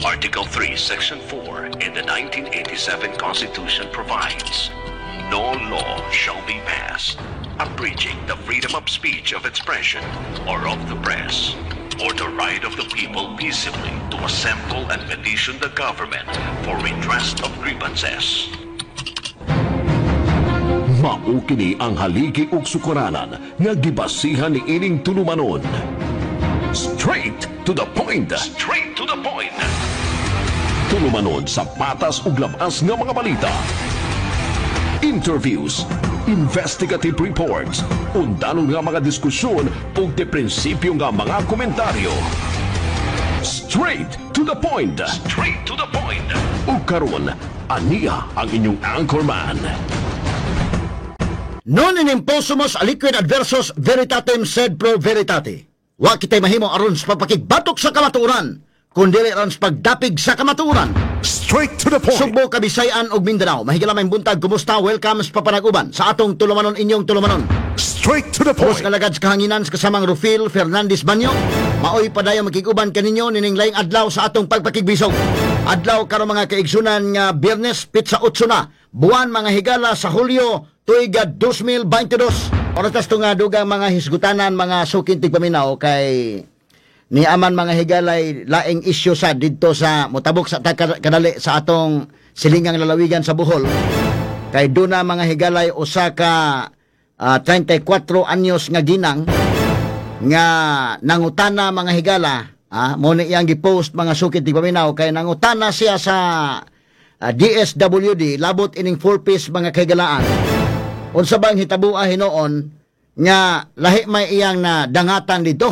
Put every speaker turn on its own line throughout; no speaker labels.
Article 3, Section 4 in the 1987 Constitution provides, no law shall be passed abridging the freedom of speech, of expression, or of the press, or the right of the people peaceably to assemble and petition the government for redress of grievances.
Mao kini ang haligi ug sukuranan nga gibasihan ni ining tulumanon. Straight to the point.
Straight to the point.
Tulumanon sa patas ug labas nga mga balita. Interviews, investigative reports, undanon nga mga diskusyon ug de prinsipyo nga mga komentaryo. Straight to the point.
Straight to the point.
Ug karon, aniya ang inyong anchorman.
Non inimposumos aliquid adversus veritatem sed pro veritate. Wa kitay mahimo aron sa pagpakigbatok sa kamatuoran, kundi aron sa pagdapig sa kamatuoran.
Straight to the point.
Sugbo, Kabisayan ug Mindanao. Mahigala may buntag, kumusta? Welcome sa papanag-uban sa atong tulumanon, inyong tulumanon.
Straight to the point.
Pos kalagad sa kahanginan sa kasamang Rufil Fernandez Banyo. Maoy padayo magkiguban kaninyo nining laing adlaw sa atong pagpakigbisog. Adlaw karon mga kaigsunan nga Biyernes pitsa 8 na. Buwan mga higala sa Hulyo tuig 2022. Oras to nga dugang mga hisgutanan mga sukin tigpaminaw kay ni aman mga higalay laing isyu sa didto sa motabok sa kadali sa atong silingang lalawigan sa Bohol. Kay duna mga higalay usa ka 34 anyos nga ginang nga nangutana mga higala, mo ni iyang gipost mga sukit tigpaminaw kay nangutana siya sa DSWD labot ining 4-piece mga kahigalaan. Unsa bang hitabua hinoon nga lahi may iyang na dangatan dito?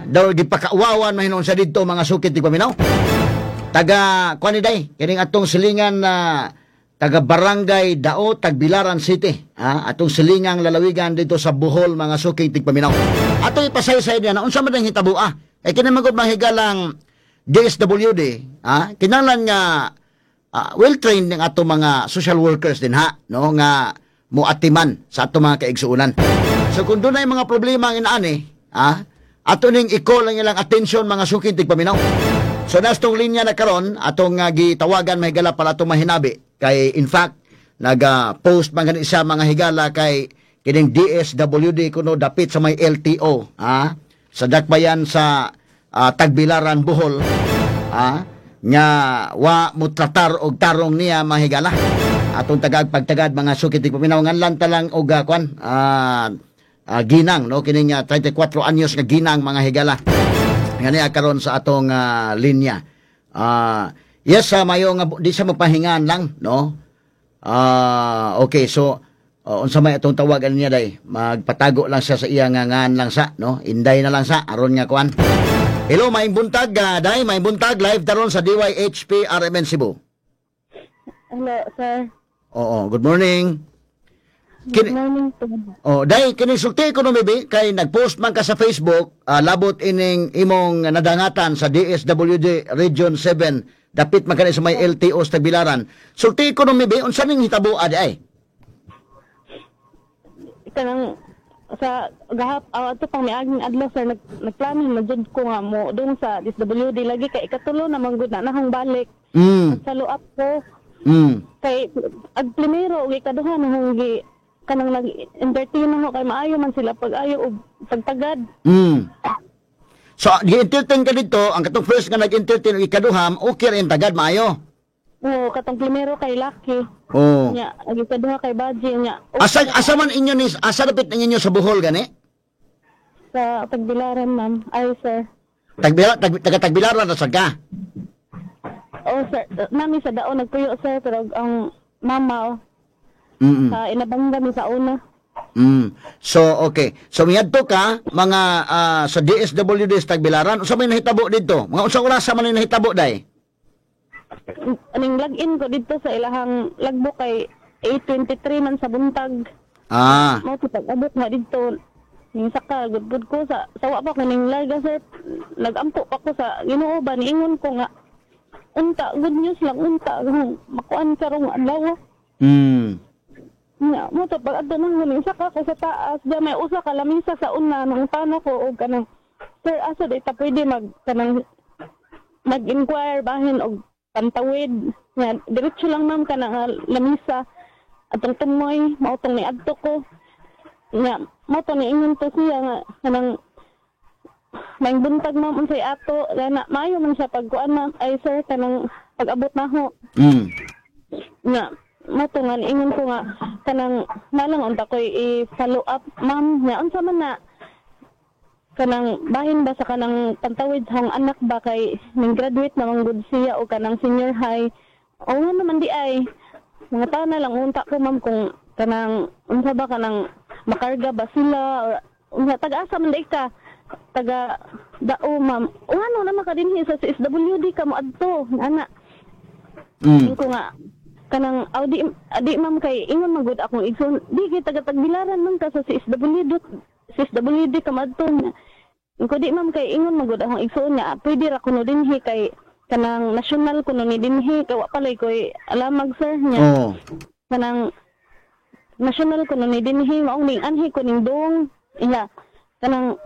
Daw gipakauwawan mahinon sa dito mga sukit tigpaminaw. Taga kwaniday kining atong silingan na taga Barangay Dao, Tagbilaran City. Atong silingang lalawigan dito sa Bohol mga sukit tigpaminaw. Atong ipasaysay niya na unsa man ang hitabua. Kini magud mahigalang DSWD, kinahanglan nga well-trained ng ato mga social workers din no nga muatiman sa ato mga kaigsuunan. So kung doon ay mga problema ang inaani, ato ning i-call ang ilang attention mga sukid tigpaminaw. So nastong linya na karon atong gitawagan mahigala para ato mahinabi kay in fact naga-post man gani isa mga higala kay kining DSWD kuno dapit sa may LTO sa dakbayan sa Tagbilaran Bohol nga wa mutratar og tarong niya mahigala atong pagtagad mga sukit tigpaminaw nganlan talang og ginang no kining 34 anyos nga ginang mga higala ngani karon sa atong linya. Yes, mayo nga di sa mapahingan lang no. Okay, so unsa may atong tawagan niya day magpatago lang siya sa iya nga ngan lang sa no inday na lang sa aron nga kuan. Hello, may buntag day, may buntag live daron sa DYHP RMN Cebu.
Hello, sir.
Oo, good morning.
Good morning po.
Day, kini sulti ko no maybe kay nagpost man ka sa Facebook, labot ining imong nadangatan sa DSWD Region 7, dapit man kani sa may LTO sa Tagbilaran. Sulti ko no maybe unsa ning hitabo ay?
Kanang sa gahap ato pang miaging adlaw sir nagplano na jud ko nga mo dun sa DSWD lagi kay ikatulo na manggod na nahang balik. Follow up ko. Kay ag primero ug ikaduha nahang kanang nag-entertain ako kay maayo man sila pag-ayo og pagtagad. So, gi-entertain ka dito, ang katong first nga nag-entertain og ikaduham, okay rin tagad maayo. Oo, katong primero kay Lucky. Nya, ang ikaduha kay Baji nya.
Asa man inyo ni asa dapit ninyo sa Bohol gani?
Sa Tagbilaran, ma'am. Ay, sir.
Tagbilaran na ka?
Oh, sir. Nami sa daon nagpuyo, sir, pero ang mama sa inabangga mi sa una.
So, okay. So, miyadto ka, mga sa DSWD sa Tagbilaran, unsa may nahitabo dito? Mga unsang oras man may nahitabo, day?
Aning login ko dito sa ilahang logbook kay 8:23 man sa buntag. Mo pag-abot na dito. Ning saka gudbud ko sa sawa pa kaning larga, sir. Nagampo pa ko sa Ginoo ba niingon ko nga unta good news lang unta makuan karong adlaw. Nga, mo to pag adto nang huling saka ko sa taas, diya may usa ka lamisa sa una nang tano ko og kanang sir asa di ta pwede mag kanang nag-inquire bahin og pantawid nga diretso lang ma'am kana lamisa atong tumoy mao tong niadto ko nga mao tong niingon to siya nga kanang may buntag ma'am unsay ato na maayo man siya pagkuan ma'am ay sir kanang pag-abot na ho nga mao tong nga niingon ko nga kanang nalang unta koy i-follow up ma'am nga unsa man na kanang bahin ba sa kanang pantawid hang anak ba kay ning graduate na manggod siya o kanang senior high o nga naman di ay mga tao na lang unta ko ma'am kung kanang unsa ba kanang makarga ba sila or unsa taga-asa man day ka taga dao ma'am o ano na makadinhi sa SWD ka mo adto ana ko nga kanang di ma'am kay ingon magud akong igsoon di kay taga Tagbilaran man ka sa SWD ka madto ko di ma'am kay ingon magud akong igsoon nga pwede ra kuno dinhi kay kanang national kuno ni dinhi kay wa palay koy alamag sir nya kanang national kuno ni dinhi maong ning anhi ko ning dong iya kanang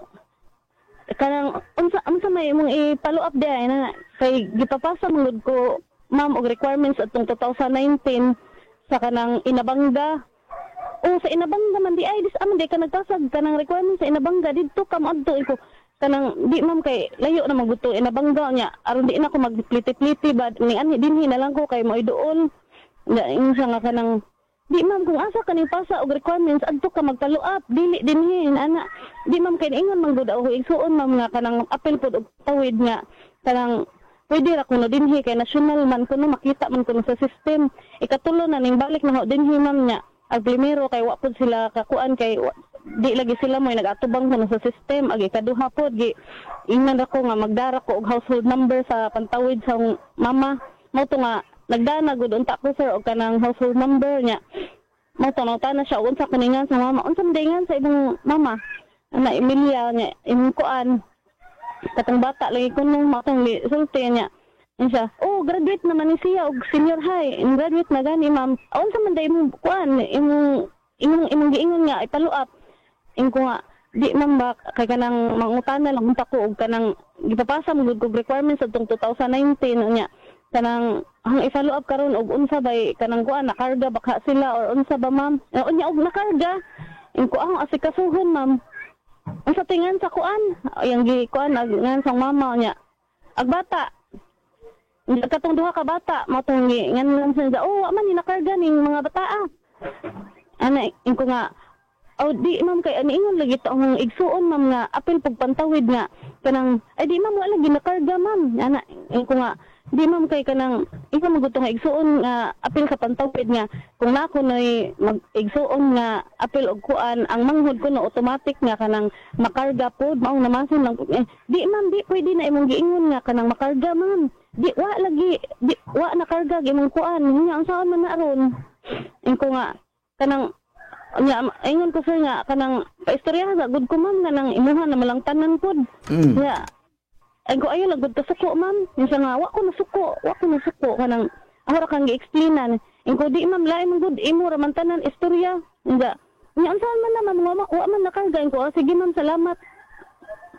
unsa may imong i-follow up di ay na kay gipapasa mangud ko ma'am og requirements atong 2019 sa kanang Inabanga. Sa Inabanga man di ay dis aman di ka nagtasag kanang requirements sa Inabanga didto ka mo adto ko kanang di ma'am kay layo na maguto Inabanga nya aron di na ko magpliti-pliti ba ni anhi dinhi na lang ko kay mo iduol nga insa nga kanang di ma'am kung asa kaning pasa og requirements adto ka mag-follow up dili dinhi ana di ma'am kay ingon man gud ako igsuon ma'am nga kanang apel pud og tawid nga kanang pwede ra kuno dinhi kay national man kuno makita man kuno sa system ikatulo na ning balik na ho dinhi ma'am nya ag primero kay wa pud sila kakuan kay di lagi sila moy nagatubang kuno sa system ag ikaduha pod gi ingnan ako nga magdara ko og household number sa pantawid sa mama mo to nga nagdana gud unta ko sir og kanang household number nya mo to na siya unsa kuningan sa mama unsa dingan sa imong mama ana Emilia nya imong kuan katong bata lagi kuno matong sulti nya siya graduate naman ni siya og senior high graduate na gani ma'am unsa man day imong kuan imong giingon nga i-follow up ko nga di man ba kay kanang mangutana lang unta ko og kanang gipapasa mo gud og requirements atong 2019 nya kanang ang i-follow up karon og unsa bay kanang kuan nakarga baka sila or unsa ba ma'am unya og nakarga ko ang asikasuhon ma'am unsa tingan sa kuan yang gi kuan ngan sang mama nya ag bata katong duha ka bata mo tong ngan lang sa wa man ni nakarga ning mga bataa ana ko nga di ma'am kay ani ingon lagi ta ang igsuon ma'am nga apil pag pantawid nga kanang ay di ma'am wala gi nakarga ma'am ana ko nga di ma'am kay kanang ikaw maguto nga igsuon nga apil sa pantawid nga kung nako nay mag-igsuon nga apil og kuan ang manghud ko no automatic nga kanang makarga pod mao namasin lang di ma'am di pwede na imong giingon nga kanang makarga ma'am di wa lagi di wa nakarga imong kuan nya ang saan man na ron ko nga kanang nya ingon ko sir nga kanang paistorya sa gud ko ma'am kanang imuha na malang tanan pod nya ay ko ayo lagod ta suko ma'am siya nga wa ko nasuko kanang ara kang gi-explainan ko di ma'am lain man gud imo ra man tanan istorya nya unsaon man na ma'am wa man nakarga ko sige ma'am salamat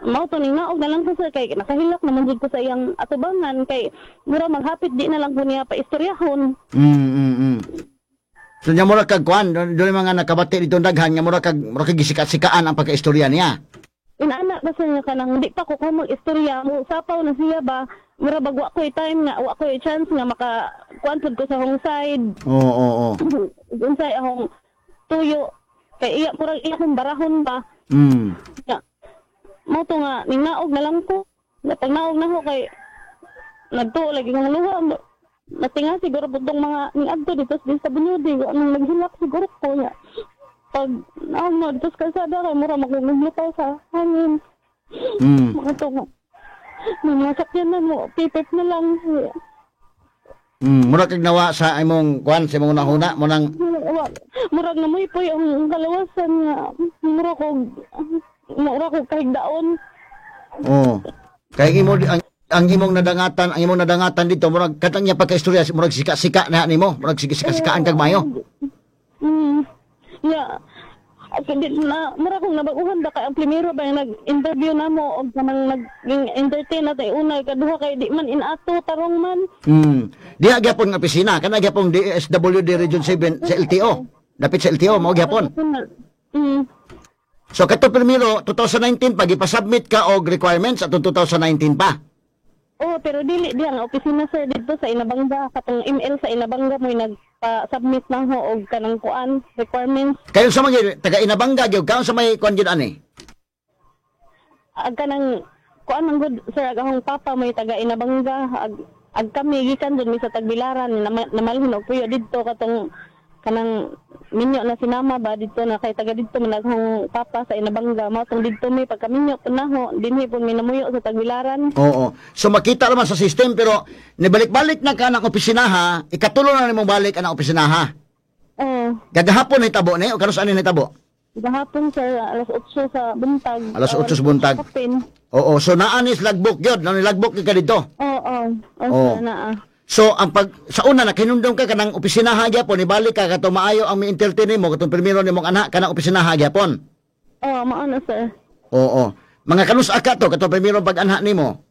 mao to ning naog na lang ko sir kay nakahilak naman jud ko sa iyang atubangan kay mura maghapit di na lang ko niya pa istoryahon
So nya mura kag kuan doon mga nakabati dito daghan nga mura kag gisika-sikaan ang pagkaistorya niya.
Inana kasi niya kanang di pa ko mag istorya mo sapaw na siya ba mura bagwa ko time nga wa ko chance nga maka kuan pud ko sa hong side. Oo. Unsay akong tuyo kay iya mura iya kong barahon ba. Ya. Mo to nga ning naog na lang ko. Pag naog na ko kay nagtuo lagi kong luha. Natinga siguro po itong mga niadto dito sa bunyodi. Anong naghilak siguro ko niya. Pag naamod, dito sa kalsada kay mura maglulutaw sa hangin. Mga ito mga sakyan na mo, pipip na lang.
Mura kag nawa sa imong kuan sa imong nahuna mo nang
murag na mo po yung kalawasan nga mura ko kahig daon.
Kay imo ang imong nadangatan dito murag katang niya pagkaistorya murag sika-sika na nimo murag sika-sikaan kag mayo.
Yeah. Mura kong nabaguhan da kay ang primero ba yung nag-interview na mo o kamang nag-entertain na tayo una, ikaduha kay di man inato, tarong man.
Di agyapon nga opisina, kana agyapon DSWD Region 7 sa LTO. Dapit sa LTO, mao gyapon. So kato primero 2019 pag ipasubmit ka og requirements atong 2019 pa.
Oh, pero dili di ang opisina sir dito sa Inabanga, katong email sa Inabanga mo nagpa-submit lang ho og kanang kuan requirements.
Kayo sa mga taga Inabanga gyud kaon sa may kuan gyud ani.
Ag kanang kuan man gud sir agahong papa mo taga Inabanga, ag kami gikan dun mi sa Tagbilaran namalhin og puyo didto katong kanang minyo na sinama ba dito na kay taga dito managhang papa sa Inabanga mo tong didto mi pagkaminyo punaho dinhi pud mi namuyo sa Tagbilaran.
Oo. So makita naman sa system pero nibalik-balik na ka ng opisinaha, ikatulo na nimong balik ang opisinaha. Gagahapon na itabo ni o kanos ani na itabo?
Gahapon sir alas 8 sa buntag.
Alas 8 sa buntag. Oo, so naanis logbook gyud, nang logbook ka dito.
Oo. Naa.
So ang sa una na kinundong ka kanang opisinaha gyapon ibalik ka kato maayo ang mi-entertain nimo katong primero nimong anak kanang opisinaha gyapon.
Oo, mao na sir.
Oo. Mga kanus aka to katong primero pag-anha nimo.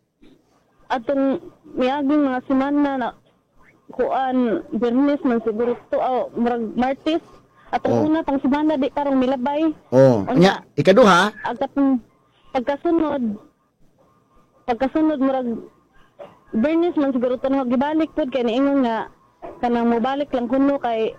Atong miaging mga semana na kuan Bernes man siguro to murag Martes atong una pang semana di karong milabay.
Nya ikaduha
agtong pagkasunod murag Bernes man siguro to gibalik pud kay niingon nga kanang mobalik lang kuno kay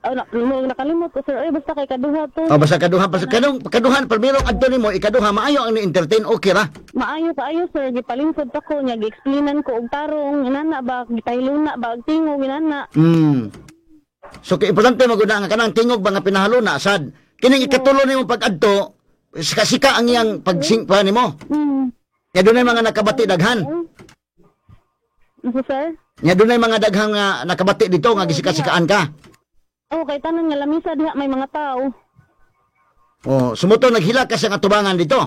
nakalimot ko sir basta kay kaduha to.
Basta kaduhan primero adto nimo ikaduha maayo ang ni-entertain okay ra.
Maayo kaayo sir gipalingkod ako nya gi-explainan ko og tarong inana ba gipahiluna ba og tingog inana.
So kay importante maguna nga kanang tingog ba nga pinahaluna sad kining ikatulo nimo pag-adto sika ang iyang pagsingpa nimo. Nya dunay mga nakabati daghan.
Sir?
Nya dunay mga daghang nakabati dito nga gisika-sikaan ka.
Kay tanan nga lamisa diha may mga tao.
Sumuto naghila ka sa atubangan dito.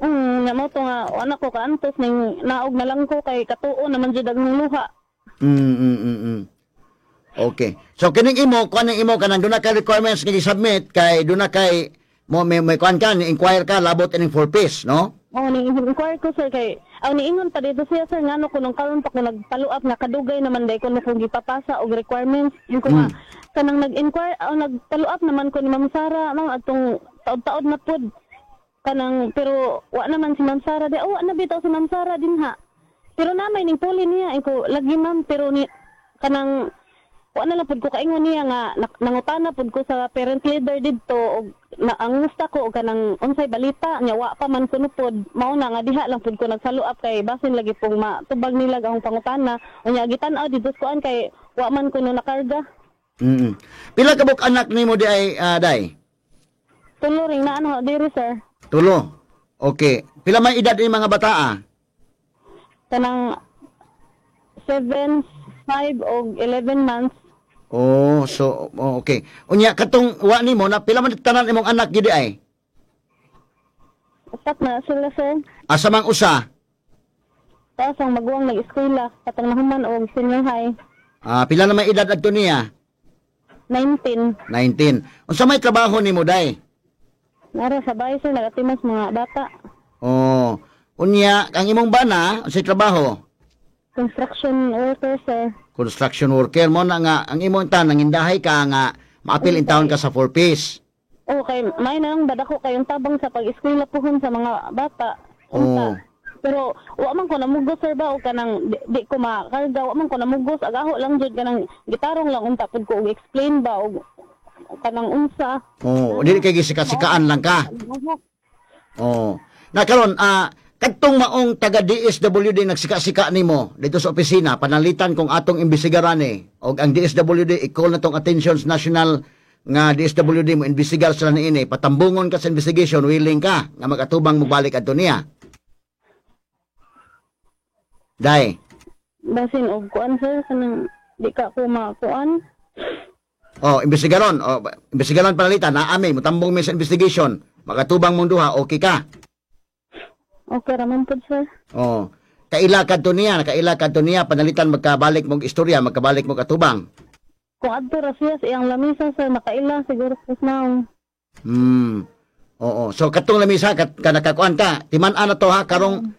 Nga mo to nga anak ko kaantos ning naog na lang ko kay katuo naman jud daghang luha. Okay. So kining imo kuan imo kanang duna ka requirements nga i-submit kay duna kay mo may kuan ka ni inquire ka labot ining 4 piece, no? Ni-inquire ko sir kay niingon pa dito siya sir ngano ko nung karon pa ko nag-follow up na kadugay naman day ko na kung gipapasa og requirements yung ko nga kanang nag-inquire nag-follow up naman ko ni Ma'am Sara nang atong taod-taod na pud kanang pero wa naman si Ma'am Sara di wa na bitaw si Ma'am Sara dinha pero namay ning puli niya ko lagi ma'am pero ni kanang wa na lang pud ko kaingon niya nga nangutana pud ko sa parent leader didto og ang gusto ko og kanang unsay balita nya wa pa man kuno pod mao na nga diha lang pud ko nag-follow up kay basin lagi pong matubag nila akong pangutana unya gitan-aw dito kuan kay wa man kuno nakarga.
Pila ka buk anak nimo di ay day?
Tulo ring na diri sir.
Tulo. Okay. Pila may edad ni mga bata?
Kanang 7, 5 og 11 months.
Okay. Unya katong wa nimo na pila man tanan imong anak gid ay?
Upat na sila sir.
Asa mang usa?
Tapos ang maguwang nag-eskwela katong nahuman og senior high.
Pila na may edad adto niya?
19.
Unsa may trabaho nimo day?
Nara sa bahay sir nagatimas mga bata.
Unya ang imong bana unsay trabaho?
Construction worker sir.
Construction worker mo na nga ang imong tan nangindahay ka nga maapil in town ka sa 4 piece.
Okay, may nang badako kayong tabang sa pag-eskwela pohon sa mga bata. Pero wa man ko namugos sir ba o kanang di ko makarga wa man ko namugos agaho lang jud kanang gitarong lang unta pud ko og explain ba og kanang unsa.
Dili kay gisika-sikaan lang ka. Na karon kadtong maong taga DSWD nagsika-sika nimo dito sa opisina panalitan kung atong imbestigaran og ang DSWD i-call na tong attentions national nga DSWD mo imbestigar sila niini patambungon ka sa investigation willing ka nga magatubang mo balik adto niya. Day.
Basin og kuan sir kanang di ka ko makuan.
Imbestigaron panalitan na amin mutambong mi sa investigation magatubang mong duha okay ka.
Okay raman po, sir.
Kailakad to niya, panalitan magkabalik mong istorya, magkabalik mong atubang.
Kung adto ra siya sa iyang lamisa, sir, makaila siguro po na.
Oo. So katong lamisa kanakakuan ka. Timan-an na to ha karong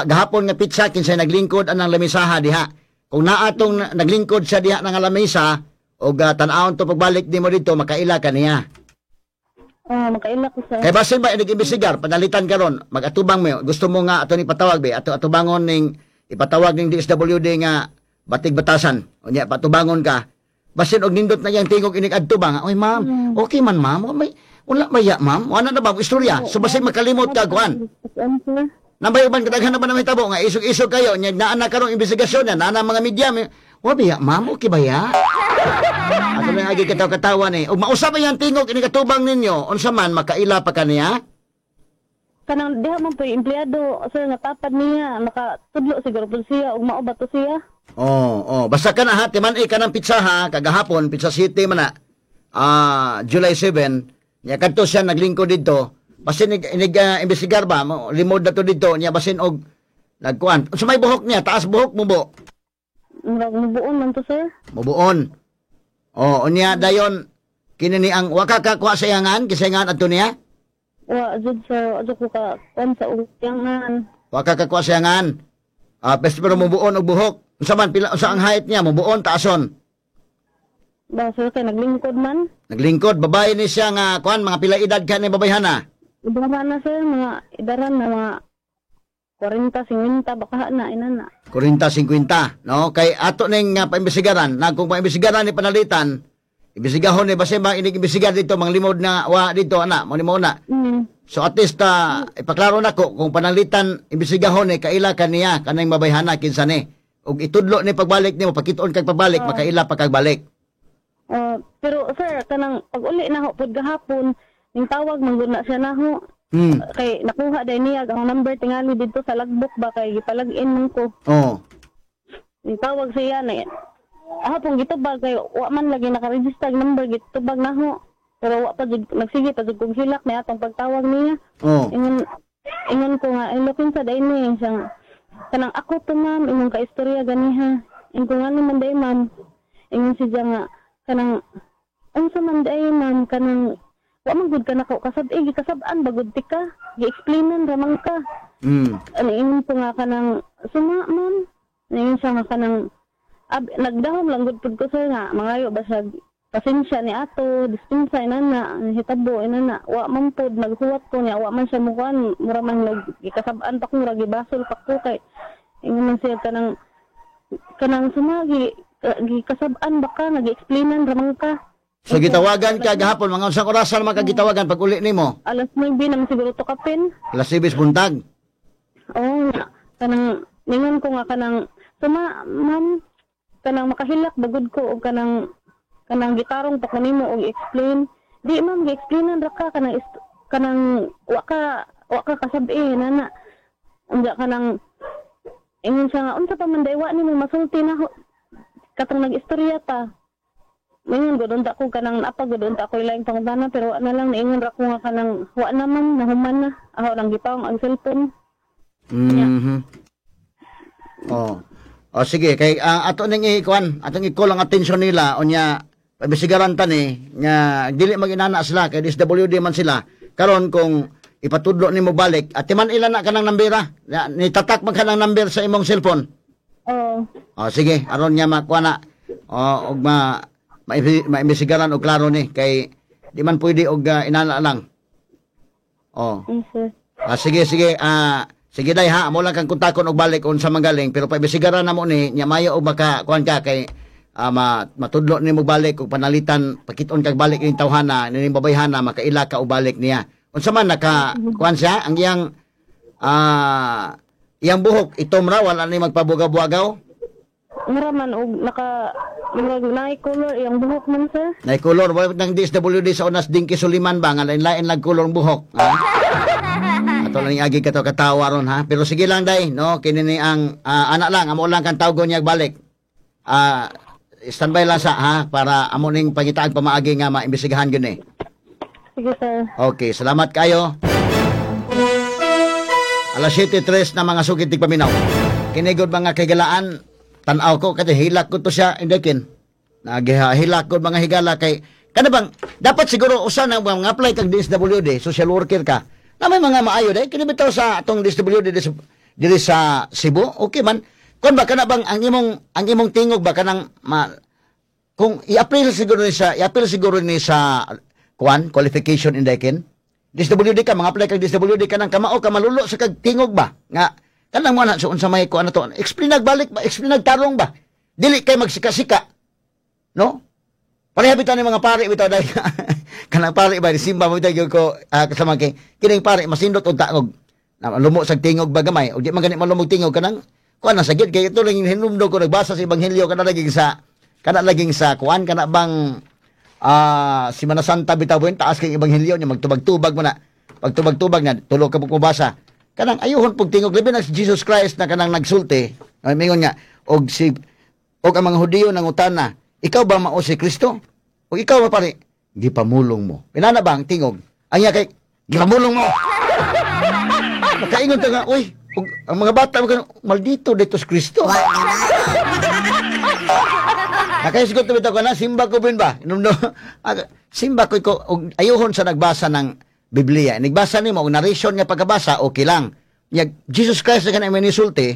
gahapon nga pizza kinsay naglingkod anang lamisaha diha. Kung naatong naglingkod siya diha nga lamisa o tan-awon to pagbalik nimo dito makaila ka niya.
Makaila ko sir.
Kay basin ba inig-imbestigar panalitan karon magatubang mo gusto mo nga ato ni patawag be ato atubangon ning ipatawag ning DSWD nga batig batasan unya patubangon ka basin og nindot na yang tingog inig adtubang oy ma'am okay man ma'am may wala maya ma'am wala na ba istorya so basin makalimot ka kuan nambay uban kadaghan na ba na mahitabo nga isog-isog kayo nya naa na karong investigasyon na mga media wa biya ma'am okay ba ya ato na agi katawa ni ug mausap yang tingog inig katubang ninyo unsa man makaila pa kaniya
kanang diha man po empleyado sir nga tapad niya nakatudlo siguro po siya ug mao ba to siya.
Basta ka na ha timan ka ng pizza ha kagahapon Pizza City man na July 7 nya kadto siya naglingkod dito basin inig-investigar ba remote na to dito nya basin og nagkuan unsa may buhok niya taas buhok mo bo
mubuon man to sir.
Mubuon. Unya dayon kini ni ang waka ka kuha sa yangan kisayangan adto niya.
Wa jud sir adto ko ka kon sa uyangan.
Waka ka kuha sa yangan. Pero mubuon og buhok. Unsa man pila unsa ang height niya mubuon taason.
Ba sir kay naglingkod man.
Naglingkod babae ni siya nga kuan mga pila edad ka ni babayhana.
Ibaran na sir mga idaran na mga 40, 50 baka na inana.
40-50 no kay ato ning paimbestigaran na kung paimbestigaran ni panalitan imbestigahon ni base ba inig-imbestigar dito mga limod na wa dito ana mo ni mo na so at least ipaklaro nako kung panalitan imbestigahon ni kaila kaniya kanang mabayhana kinsa ni ug itudlo ni pagbalik nimo pakit-on kag pagbalik makaila pa kag balik
pero sir kanang pag uli na ho pud gahapon ning tawag manggod na siya na ho. Kay nakuha day niya ang number tingali dito sa logbook ba kay gipalag-in man ko. Ni tawag siya na hapon gitubag kay wa man lagi naka-register number gitubag na ho. Pero wa pa nagsige pa jud kog hilak na atong pagtawag niya. Ingon ko nga lokin sa day ni siyang kanang ako to ma'am imong kaistorya ganiha. Ingon ko nga naman day ma'am. Ingon siya nga kanang unsa man day ma'am kanang wa man gud ka nako kasab-an bagud ti ka gi-explainan ramang ka ano po nga kanang suma man ngayon siya nga kanang nagdahom lang gud pud ko sir nga mangayo ba siya pasensya ni ato dispensa inana hitabo inana wa man pud naghuwat ko niya wa man siya mukuan mura man gikasab-an pa ko mura gibasol pa ko kay ingon man siya kanang suma gikasab-an ba ka nagi-explainan ramang ka.
So gitawagan ka gahapon mga unsang orasan man kagitawagan pag uli nimo?
Alas 9 naman siguro to kapin.
Alas 9 buntag.
Kanang ningon ko nga kanang suma ma'am kanang makahilak bagud ko og kanang gitarong pa kanimo og explain. Di ma'am gi-explainan ra ka kanang wa ka kasabi nana. Unya kanang ingon siya nga unsa pa man daywa nimo masulti na katong nag-istorya ta. Ngayon, gudon ta ko kanang gudon ta ko ilang pangutana pero na lang naingon ra ko nga kanang wa naman nahuman na ako lang gipawang ang cellphone. Sige kay ato ning ikuan atong i-call ang atensyon nila unya pabisigaran ta ni nga dili maginana sila kay DSWD man sila karon kung ipatudlo nimo balik at man ila na kanang nambera ni tatak man kanang number sa imong cellphone. Sige aron nya makuha na og maimbestigaran og klaro ni kay di man pwede og inana lang. Sige sige day ha amo lang kang kontakon og balik unsa manggaling pero paimbestigaran namo ni nya mayo og baka kuan ka kay matudlo nimo balik og panalitan pakit-on kag balik ning tawhana ning babayhana makaila ka og balik niya. Unsa man naka kuan siya ang iyang buhok itom ra wala ni magpabugaw-bugaw. Mura man og naay color iyang buhok man sir.
Naay color wa nang DSWD sa unas Dinky Suliman ba nga lain-lain lang color ng buhok. Ato lang agi kato katawa ron ha. Pero sige lang day no kini ni ang anak lang amo lang kan tawgon niya balik. Standby lang sa ha para amo ning pangitaag pamaagi nga maimbestigahan gyud ni.
Sige sir.
Okay, salamat kayo. Alas 7:03 na mga sugid tig paminaw. Kinigod mga kagalaan tan-aw ko kay hilak ko to siya indekin. Nagihilak ko mga higala kay Kada bang dapat siguro usa na bang apply kag DSWD, social worker ka. Na may mga maayo dai kini bitaw sa atong DSWD diri sa Cebu. Okay man. Kun ba kana bang ang imong tingog ba kanang kung i-apply siguro ni sa qualification indekin. DSWD ka, mga apply kag DSWD ka nang kamao ka malulo sa kag tingog ba? Nga, kanang mo na, so unsa may kuan na to. Explain nagbalik ba? Explain nagtarong ba? Dili kay magsika-sika. No? Pareha bitaw ni mga pare bitaw dahil kanang pare ba, simba mo bitaw ko kasama kay, kining pare, masindot o taog. Lumo sa tingog ba gamay? O di man ganit malumog tingog kanang, kuan na sagid, kay ito lang hinumdo ko, nagbasa sa Ebanghelyo, kana laging sa kuan, kana bang, si Manasanta bitawin taas kay Ebanghelyo niya magtubag-tubag mo na pagtubag-tubag na tulo ka pagpubasa kanang ayuhon pug tingog labi na si Jesus Christ na kanang nagsulti ay mingon nga og ang mga Hudiyo nangutana ikaw ba mao si Kristo o ikaw ba pare gipamulong mo pinana ba ang tingog anya kay gipamulong mo makaingon ta nga uy ang mga bata maldito dito si Kristo nakayasigot na bitaw ka na, simba ko bin ba? Simba ko ayuhon sa nagbasa ng Biblia. Nagbasa ni mo, narration nga pagkabasa, okay lang. Jesus Christ na kanang minisulti,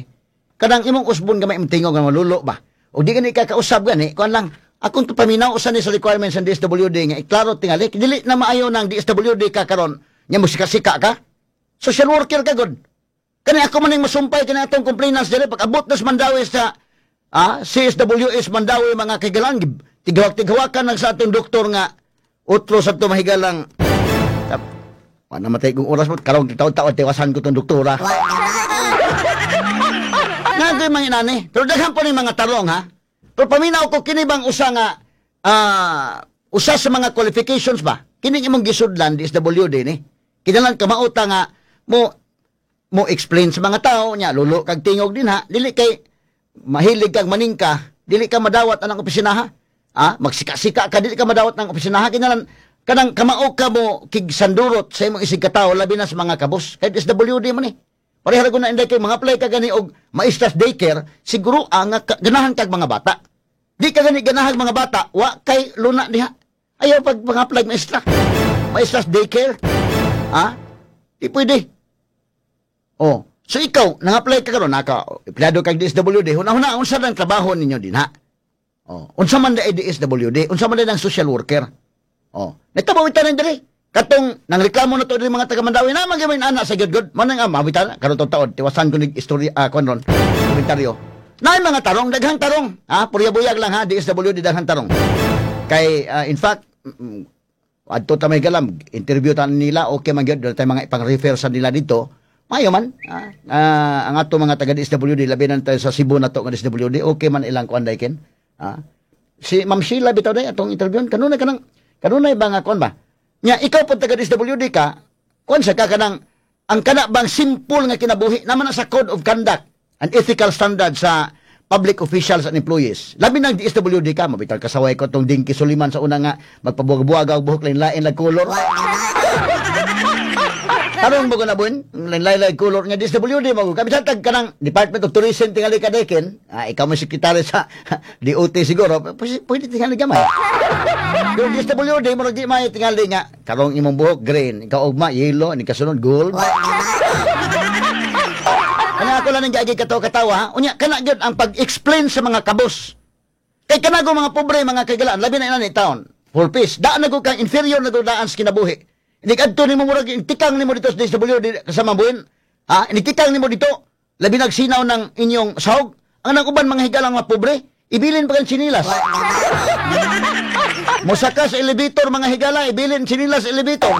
kanang imong usbon ka may imtingog nga malulo ba? O di ka ni kakausap gani, kuan lang, akong paminaw usan ni sa requirements ng DSWD nga, iklaro tingali, dili na maayo ng DSWD ka karon nga musika-sika ka? Social worker ka, God. Kani ako maning masumpay, kani atong complainants dili, pag abot na sa Mandawi sa CSWS Mandawi mga kaigalan tigawak-tigawakan ng sa ating doktor nga utro sa ito mahigalang namatay kong oras mo karong taon-taon tiwasan ko itong doktora nagay mga inani pero daghan po ni mga tarong ha pero paminaw ko kini bang usa nga usa sa mga qualifications ba kini imong gisudlan DSWD ni kinalan kamauta nga mo explain sa mga tao nya lulo kag tingog din ha dili kay mahilig kag maningka, dili ka madawat anang opisinaha. Magsika-sika ka, dili ka madawat ng opisinaha. Kinalan, kanang kamao ka mo kig sandurot sa imong isig katao, labi na sa mga kabos. Kahit SWD man eh. Pareha ko na inday kay mga apply ka gani og maestras daycare, siguro nga ganahan kag mga bata. Di ka gani ganahan mga bata, wa kay luna diha. Ayaw pag mga apply maestras daycare. Di pwede. So ikaw, nang-apply ka karon empleyado kag DSWD, huna-huna, unsa lang trabaho ninyo din, ha? Unsa man da DSWD, unsa man da ng social worker. Nagtabawit tanan diri. Katong nang reklamo na to diri mga taga Mandawi na magamin ana sa good. Man nga mabitan karon taon tiwasan ko nig istorya kon ron. Komentaryo. Nay mga tarong, daghang tarong. Purya-buyag lang ha, DSWD daghang tarong. Kay in fact adto ta may galam, interview tan nila okay man gyud tay mga ipang-refer sa nila dito. Mayo man, ang ato mga taga DSWD, labi na tayo sa Cebu na to ng DSWD, okay man ilang kuan dayken. Si Ma'am Sheila bitaw day atong interview, kanunay ba nga kuan ba? Nya ikaw pud taga DSWD ka, kuan sa ka kanang ang kana bang simple nga kinabuhi naman sa code of conduct and ethical standards sa public officials and employees. Labi ng DSWD ka, mabital kasaway ko tong Dinky Suliman sa una nga magpabuwag-buwag og buhok lain-lain lag color. Karong mo na bun, laylay color nga DSWD mo. Kabisan tag kanang Department of Tourism tingali ka dayken. Ikaw mo sekretary sa DOT siguro. Pwede tingali gamay. Yung DSWD mo di may tingali nga karong imong buhok green, ikaw ugma yellow, ni kasunod gold. Kana ako lang nang katawa ha. Unya kana gyud ang pag-explain sa mga kabos. Kay kana go mga pobre mga kagalaan, labi na inani taon. Full piece. Daan na go kang inferior na go daan sa kinabuhi. Inikadto nimo murag tikang nimo dito sa DSWD kasama buhin. Inikitang nimo dito. Labi nagsinaw ng inyong sahog. Ang nakuban mga higalang mga pobre, ibilin pa kan sinilas. Mosaka sa elevator mga higala, ibilin sinilas sa elevator.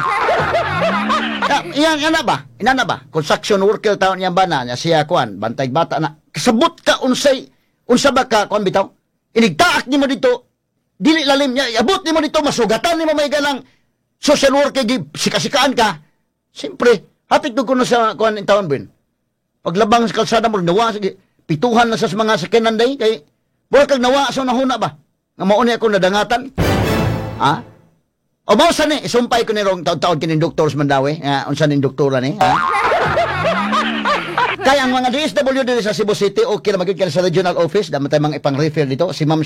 Iyan ba? Inana ba? Construction worker taon yan ba na siya kuan, bantay bata na. Kasabot ka unsa ba ka kuan bitaw? Inigtaak nimo dito. Dili lalim niya, abot nimo dito masugatan nimo mga higalang social worker, sikasikaan ka. Siyempre, hapit ko na sa kuhan ng taon, Ben. Paglabang sa kalsada mo, nawa, pituhan na sa mga sakinan day, kay, buwan kag nawa, sa nahuna ba? Nga mauni ako nadangatan. O mausa ni, isumpay ko ni rong taon-taon kining doktor sa Mandawi, unsa ning doktora ni, Kaya ang mga DSWD sa Cebu City, okay na magiging sa regional office, dapat tayo mga ipang-refer dito, si Ma'am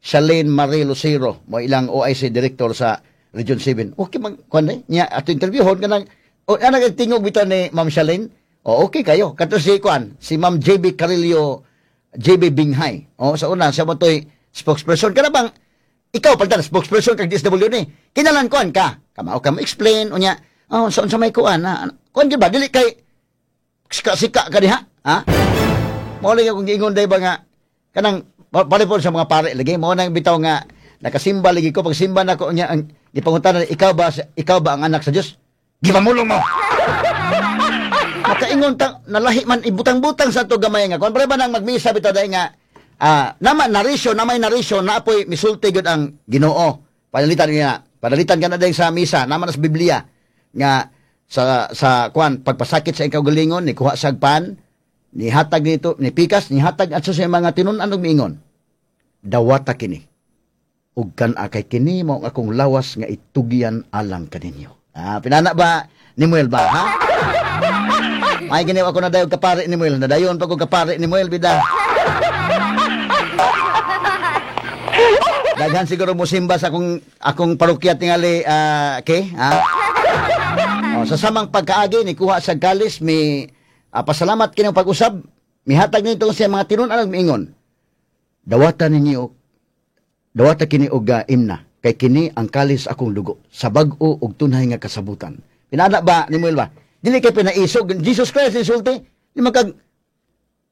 Shalane Marie Lucero, mo ilang OIC director sa Region 7. Okay man kuan niya ato interviewon kanang ana tingog bitaw ni Ma'am Shalane. Okay kayo. Kato si kuan, si Ma'am JB Carillo, JB Binghay. Sa una siya mo toy spokesperson kana bang ikaw paltan spokesperson kag DSWD. Kinalan kuan ka. Kamao ka mo explain unya. Sa may kuan kuan gyud ba dili kay sika ka diha? Ha? Mo lang akong giingon day ba nga kanang palipon sa mga pare lagi mo nang bitaw nga nakasimba lagi ko pag simba nako nya ang gipanguntanan ikaw ba ang anak sa Dios? Gipamulong mo. Makaingon ta nalahi man ibutang-butang sa to gamay nga kun pare ba nang magmisa bitaw day nga naman narisyo na apoy misulti gud ang Ginoo. Padalitan ka na day sa misa naman sa Biblia nga sa kuan pagpasakit sa ikaw galingon ni kuha sagpan ni hatag nito ni pikas ni hatag at sa mga tinun-an og miingon dawata kini ug kan akay kini mao akong lawas nga itugyan alang kaninyo. Pinana ba ni Muel ba ha? Ay gini ako na dayon kapare ni Muel nadayon pa ko kapare ni Muel bida. Daghan siguro mo simba sa akong parokya tingali sa samang pagkaagi ni kuha sa galis mi pasalamat kini pag-usab mihatag nito sa mga tinun-an og miingon dawata kini og imna kay kini ang kalis akong dugo sa bag-o og tunay nga kasabutan. Pinada ba ni Muel ba dili kay pinaisog Jesus Christ insulti di magkag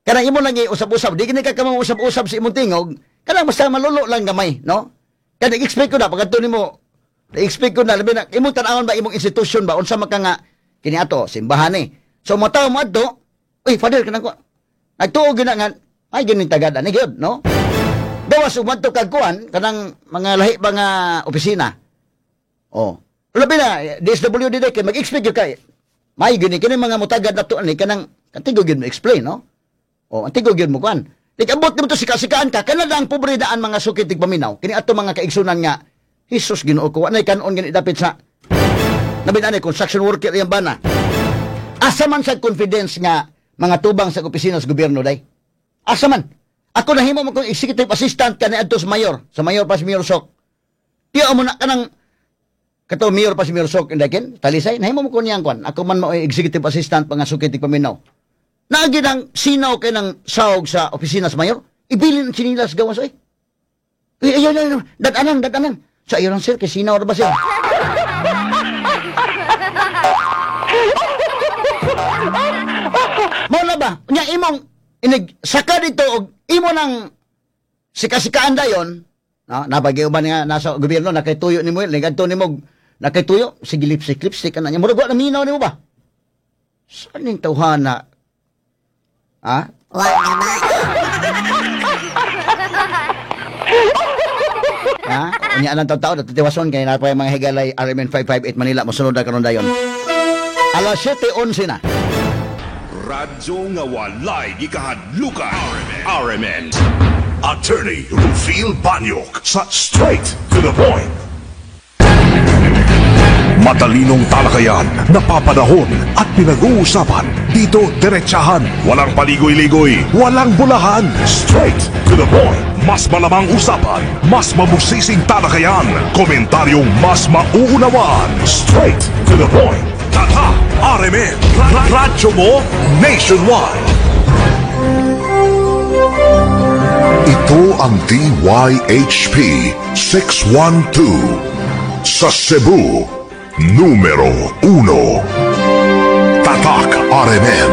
kanang imo lang usab-usab di kini ka usab-usab sa imong tingog kanang basta malulo lang gamay no kaya expect ko na pagkadto nimo expect ko na labi na imong tan-awon ba imong institusyon ba unsa man ka nga kini ato simbahan ni so mo tawo mo adto uy father kanang ko nagtuo gyud nga ay gini tagad ani gyud no gawas umadto kag kuan kanang mga lahi ba nga opisina labi na DSWD kay mag-expect gyud kay may gini kini mga mutagad nato ani kanang kantigo gyud mo explain no antigo gyud mo kuan abot nimo to sikasikaan ka kana lang pobre daan mga sukitig paminaw kini ato mga kaigsunan nga Jesus Ginoo ko wanay kanon gani dapit sa nabinani construction worker yang bana asa man sa confidence nga mga tubang sa opisina sa gobyerno day asa man ako nahimo mo kong executive assistant kani adto sa mayor pas mayor sok tiyo mo na kanang kato mayor pas mayor sok indakin talisay nahimo mo ko niyang kwan ako man mo executive assistant mga sukitig paminaw naagi ng sinaw kay ng sahog sa opisina sa mayor, ibilin ang sinilas gawas ay. Ayaw, dadanan. Sa iyo lang sir, kay sinaw na ba sir? Muna ba? Nya imong, saka dito, imo ng sikasikaan dayon, nabagyo ba nga nasa gobyerno, nakituyo ni mo, ligadto ni mo, nakituyo, sige lipstick ka na niya. Murag na minaw ni mo ba? Saan yung tawhana? Wag naman. Unya nang taw-taw natitiwason kay na pa mga higalay RMN 558 Manila mosunod na karon dayon. Alas 7:11 na.
Radyo nga walay gikahadlukan. RMN. Attorney Rufil Banyok sa Straight to the Point. Matalinong talakayan, napapanahon at pinag-uusapan. Dito, diretsahan. Walang paligoy-ligoy, walang bulahan. Straight to the point. Mas malamang usapan, mas mabusising talakayan. Komentaryong mas mauunawan. Straight to the point. Tata, RMN, radyo mo nationwide. Ito ang DYHP 612 sa Cebu. Numero 1 Tatak RMN.